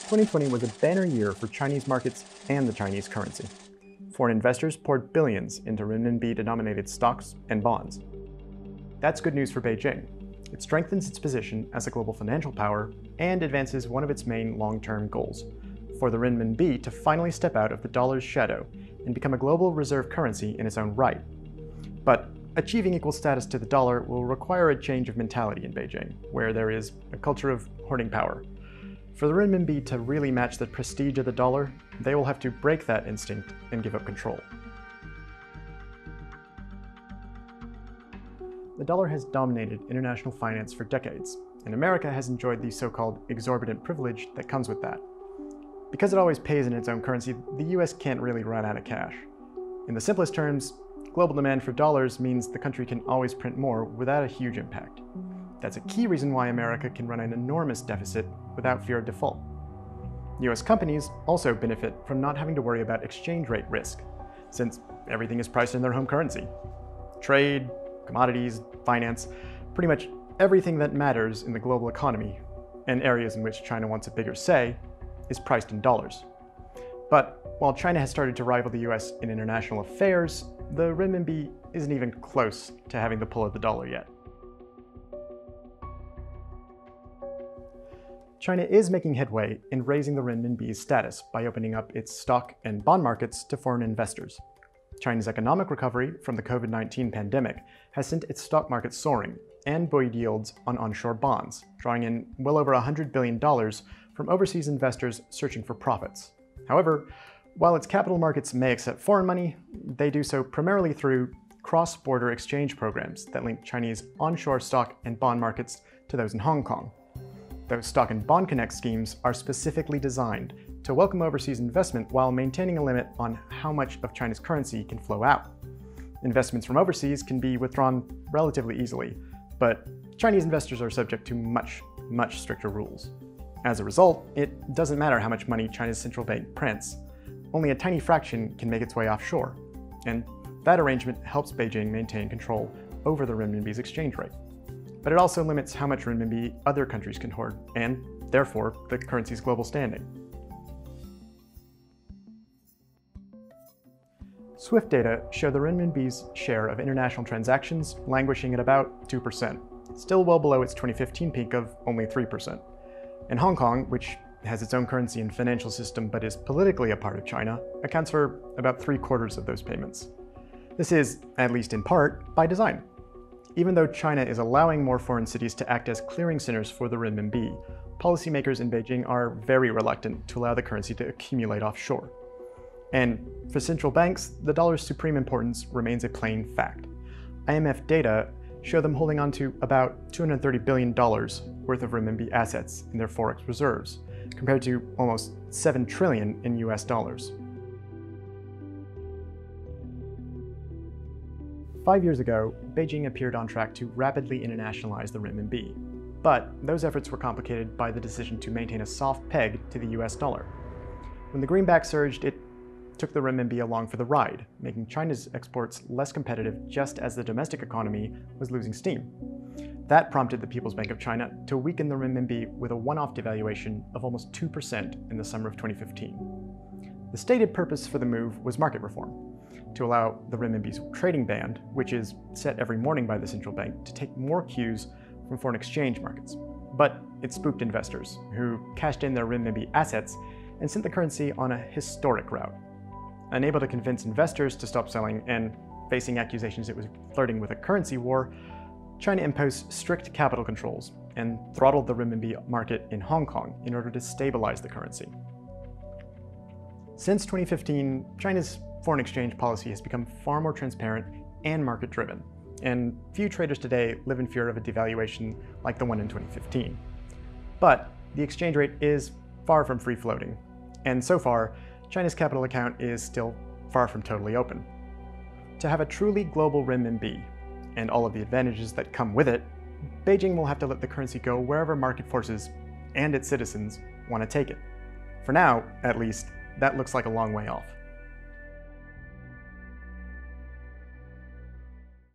2020 was a banner year for Chinese markets and the Chinese currency. Foreign investors poured billions into renminbi-denominated stocks and bonds. That's good news for Beijing. It strengthens its position as a global financial power and advances one of its main long-term goals, for the renminbi to finally step out of the dollar's shadow and become a global reserve currency in its own right. But achieving equal status to the dollar will require a change of mentality in Beijing, where there is a culture of hoarding power. For the renminbi to really match the prestige of the dollar, they will have to break that instinct and give up control. The dollar has dominated international finance for decades, and America has enjoyed the so-called exorbitant privilege that comes with that. Because it always pays in its own currency, the US can't really run out of cash. In the simplest terms, global demand for dollars means the country can always print more without a huge impact. That's a key reason why America can run an enormous deficit without fear of default. US companies also benefit from not having to worry about exchange rate risk, since everything is priced in their home currency. Trade, commodities, finance, pretty much everything that matters in the global economy, and areas in which China wants a bigger say, is priced in dollars. But while China has started to rival the US in international affairs, the renminbi isn't even close to having the pull of the dollar yet. China is making headway in raising the renminbi's status by opening up its stock and bond markets to foreign investors. China's economic recovery from the COVID-19 pandemic has sent its stock market soaring and buoyed yields on onshore bonds, drawing in well over $100 billion from overseas investors searching for profits. However, while its capital markets may accept foreign money, they do so primarily through cross-border exchange programs that link Chinese onshore stock and bond markets to those in Hong Kong. Those Stock and Bond Connect schemes are specifically designed to welcome overseas investment while maintaining a limit on how much of China's currency can flow out. Investments from overseas can be withdrawn relatively easily, but Chinese investors are subject to much stricter rules. As a result, it doesn't matter how much money China's central bank prints. Only a tiny fraction can make its way offshore, and that arrangement helps Beijing maintain control over the renminbi's exchange rate. But it also limits how much renminbi other countries can hoard, and therefore the currency's global standing. SWIFT data show the renminbi's share of international transactions languishing at about 2%, still well below its 2015 peak of only 3%. And Hong Kong, which has its own currency and financial system but is politically a part of China, accounts for about 3/4 of those payments. This is, at least in part, by design. Even though China is allowing more foreign cities to act as clearing centers for the renminbi, policymakers in Beijing are very reluctant to allow the currency to accumulate offshore. And for central banks, the dollar's supreme importance remains a plain fact. IMF data show them holding on to about $230 billion worth of renminbi assets in their forex reserves, compared to almost $7 trillion in US dollars. 5 years ago, Beijing appeared on track to rapidly internationalize the renminbi, but those efforts were complicated by the decision to maintain a soft peg to the US dollar. When the greenback surged, it took the renminbi along for the ride, making China's exports less competitive just as the domestic economy was losing steam. That prompted the People's Bank of China to weaken the renminbi with a one-off devaluation of almost 2% in the summer of 2015. The stated purpose for the move was market reform, to allow the renminbi's trading band, which is set every morning by the central bank, to take more cues from foreign exchange markets. But it spooked investors, who cashed in their renminbi assets and sent the currency on a historic route. Unable to convince investors to stop selling and facing accusations it was flirting with a currency war, China imposed strict capital controls and throttled the renminbi market in Hong Kong in order to stabilize the currency. Since 2015, China's foreign exchange policy has become far more transparent and market-driven, and few traders today live in fear of a devaluation like the one in 2015. But the exchange rate is far from free-floating, and so far, China's capital account is still far from totally open. To have a truly global renminbi, and all of the advantages that come with it, Beijing will have to let the currency go wherever market forces and its citizens want to take it. For now, at least, that looks like a long way off.